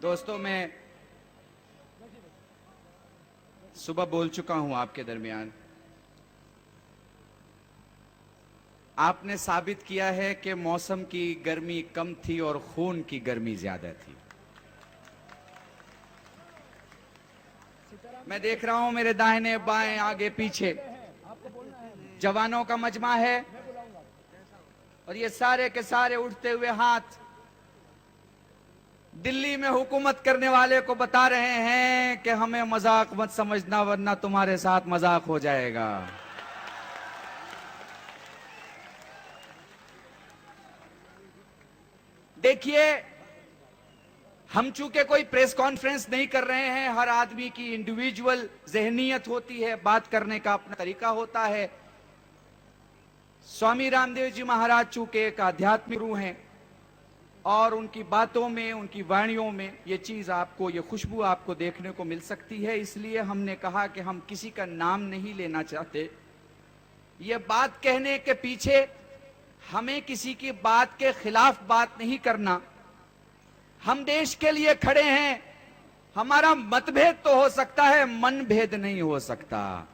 दोस्तों, मैं सुबह बोल चुका हूं आपके दरमियान। आपने साबित किया है कि मौसम की गर्मी कम थी और खून की गर्मी ज्यादा थी। मैं देख रहा हूं मेरे दाहिने बाएं आगे पीछे जवानों का मजमा है और ये सारे के सारे उठते हुए हाथ दिल्ली में हुकूमत करने वाले को बता रहे हैं कि हमें मजाक मत समझना वरना तुम्हारे साथ मजाक हो जाएगा। देखिए, हम चूंकि कोई प्रेस कॉन्फ्रेंस नहीं कर रहे हैं, हर आदमी की इंडिविजुअल जहनियत होती है, बात करने का अपना तरीका होता है। स्वामी रामदेव जी महाराज चूंकि एक आध्यात्मिक गुरु हैं और उनकी बातों में, उनकी वाणियों में ये चीज आपको, ये खुशबू आपको देखने को मिल सकती है। इसलिए हमने कहा कि हम किसी का नाम नहीं लेना चाहते। ये बात कहने के पीछे हमें किसी की बात के खिलाफ बात नहीं करना। हम देश के लिए खड़े हैं। हमारा मतभेद तो हो सकता है, मनभेद नहीं हो सकता।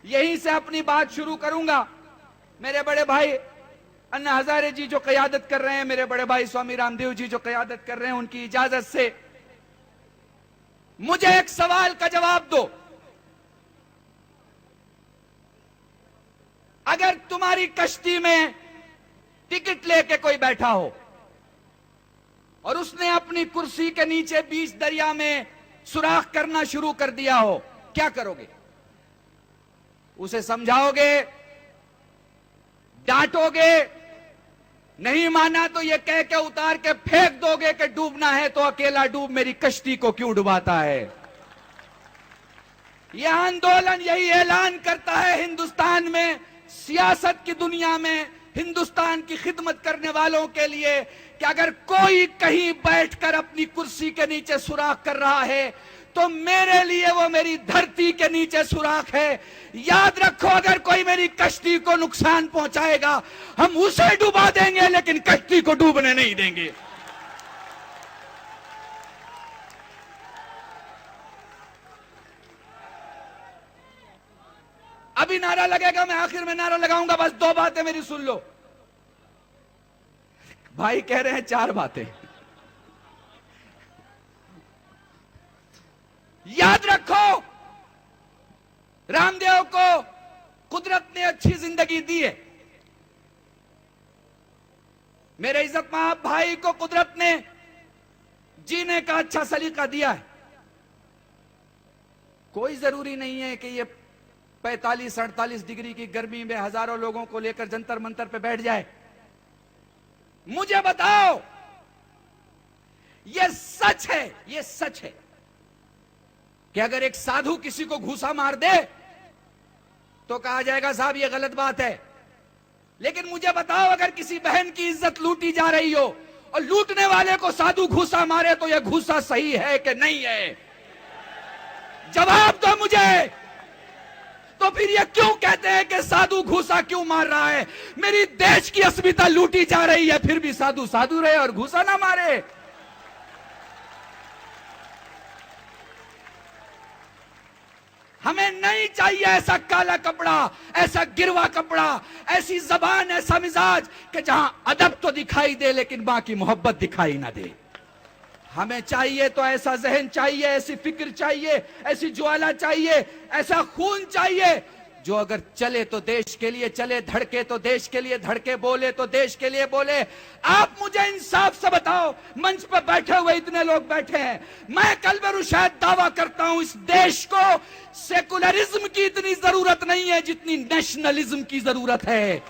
यहीं से अपनी बात शुरू करूंगा। मेरे बड़े भाई अन्ना हजारे जी जो क़यादत कर रहे हैं, मेरे बड़े भाई स्वामी रामदेव जी जो क़यादत कर रहे हैं, उनकी इजाजत से मुझे एक सवाल का जवाब दो। अगर तुम्हारी कश्ती में टिकट लेके कोई बैठा हो और उसने अपनी कुर्सी के नीचे बीच दरिया में सुराख करना शुरू कर दिया हो, क्या करोगे? उसे समझाओगे? डांटोगे? नहीं माना तो ये कह के उतार के फेंक दोगे कि डूबना है तो अकेला डूब, मेरी कश्ती को क्यों डुबाता है? यह आंदोलन यही ऐलान करता है हिंदुस्तान में, सियासत की दुनिया में, हिंदुस्तान की खिदमत करने वालों के लिए कि अगर कोई कहीं बैठकर अपनी कुर्सी के नीचे सुराख कर रहा है तो मेरे लिए वो मेरी धरती के नीचे सुराख है। याद रखो, अगर कोई मेरी कश्ती को नुकसान पहुंचाएगा हम उसे डुबा देंगे, लेकिन कश्ती को डूबने नहीं देंगे। अभी नारा लगेगा, मैं आखिर में नारा लगाऊंगा। बस दो बातें मेरी सुन लो। भाई कह रहे हैं चार बातें। याद रखो, रामदेव को कुदरत ने अच्छी जिंदगी दी है। मेरे इज्जत मां भाई को कुदरत ने जीने का अच्छा सलीका दिया है। कोई जरूरी नहीं है कि ये 45-48 डिग्री की गर्मी में हजारों लोगों को लेकर जंतर मंतर पे बैठ जाए। मुझे बताओ, ये सच है, ये सच है कि अगर एक साधु किसी को घूसा मार दे तो कहा जाएगा साहब ये गलत बात है। लेकिन मुझे बताओ, अगर किसी बहन की इज्जत लूटी जा रही हो और लूटने वाले को साधु घूसा मारे तो यह घूसा सही है कि नहीं है? जवाब दो मुझे। तो फिर ये क्यों कहते हैं कि साधु घूसा क्यों मार रहा है? मेरी देश की अस्मिता लूटी जा रही है, फिर भी साधु साधु रहे और घूसा ना मारे। हमें नहीं चाहिए ऐसा काला कपड़ा, ऐसा गिरवा कपड़ा, ऐसी जबान, ऐसा मिजाज कि जहां अदब तो दिखाई दे लेकिन बाकी मोहब्बत दिखाई ना दे। हमें चाहिए तो ऐसा जहन चाहिए, ऐसी फिक्र चाहिए, ऐसी ज्वाला चाहिए, ऐसा खून चाहिए जो अगर चले तो देश के लिए चले, धड़के तो देश के लिए धड़के, बोले तो देश के लिए बोले। आप मुझे इंसाफ से बताओ, मंच पर बैठे हुए इतने लोग बैठे हैं, मैं कल्बेरु शायद दावा करता हूं इस देश को सेकुलरिज्म की इतनी जरूरत नहीं है जितनी नेशनलिज्म की जरूरत है।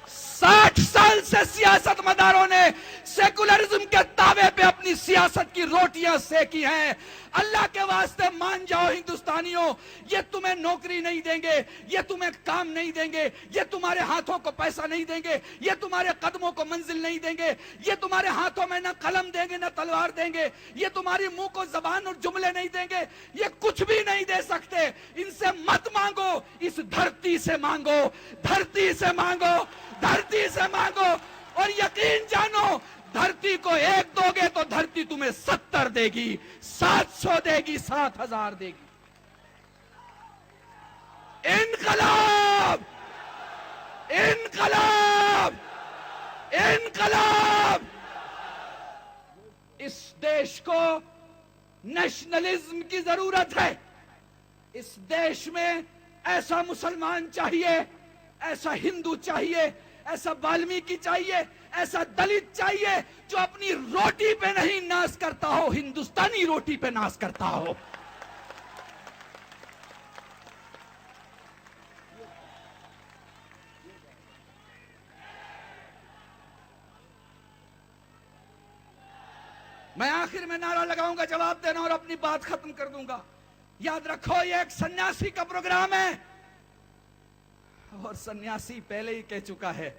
साठ साल से सियासत मदारों ने सेकुलरिज्म के दावे पे अपनी सियासत की रोटियां सेकी हैं। अल्लाह के वास्ते मान जाओ हिंदुस्तानियों, ये तुम्हें नौकरी नहीं देंगे, ये तुम्हें काम नहीं देंगे, ये तुम्हारे हाथों को पैसा नहीं देंगे, ये तुम्हारे कदमों को मंजिल नहीं देंगे, ये तुम्हारे हाथों में ना कलम देंगे ना तलवार देंगे, ये तुम्हारी मुंह को जबान और जुमले नहीं देंगे, ये कुछ भी नहीं दे सकते। इनसे मत मांगो, इस धरती से मांगो, धरती से मांगो, धरती से मांगो। और यकीन जानो, धरती को 1 दोगे तो धरती तुम्हें 70 देगी, 700 देगी, 7000 देगी। इनकलाब, इनकलाब, इनकलाब। इस देश को नेशनलिज्म की जरूरत है। इस देश में ऐसा मुसलमान चाहिए, ऐसा हिंदू चाहिए, ऐसा वाल्मीकि चाहिए, ऐसा दलित चाहिए जो अपनी रोटी पे नहीं नाश करता हो, हिंदुस्तानी रोटी पे नाश करता हो। मैं आखिर में नारा लगाऊंगा, जवाब देना और अपनी बात खत्म कर दूंगा। याद रखो, ये एक सन्यासी का प्रोग्राम है और सन्यासी पहले ही कह चुका है,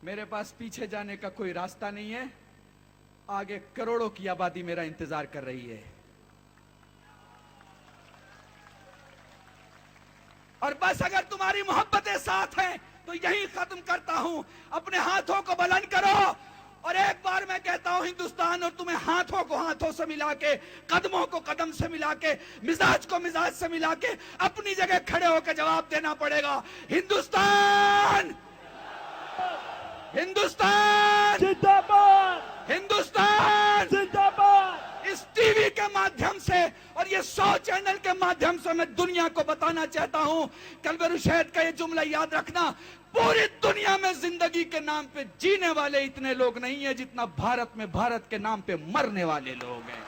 मेरे पास पीछे जाने का कोई रास्ता नहीं है, आगे करोड़ों की आबादी मेरा इंतजार कर रही है। और बस अगर तुम्हारी मोहब्बतें साथ हैं तो यही खत्म करता हूं। अपने हाथों को बुलंद करो और एक बार मैं कहता हूं, हिंदुस्तान और तुम्हें हाथों को हाथों से मिला के, कदमों को कदम से मिला के, मिजाज को मिजाज से मिला के अपनी जगह खड़े होकर जवाब देना पड़ेगा। हिंदुस्तान, हिंदुस्तान जिंदाबाद, हिंदुस्तान जिंदाबाद। इस टीवी के माध्यम से और ये 100 चैनल के माध्यम से मैं दुनिया को बताना चाहता हूं, कल्बे रुशैद का ये जुमला याद रखना, पूरी दुनिया में जिंदगी के नाम पे जीने वाले इतने लोग नहीं है जितना भारत में भारत के नाम पे मरने वाले लोग हैं।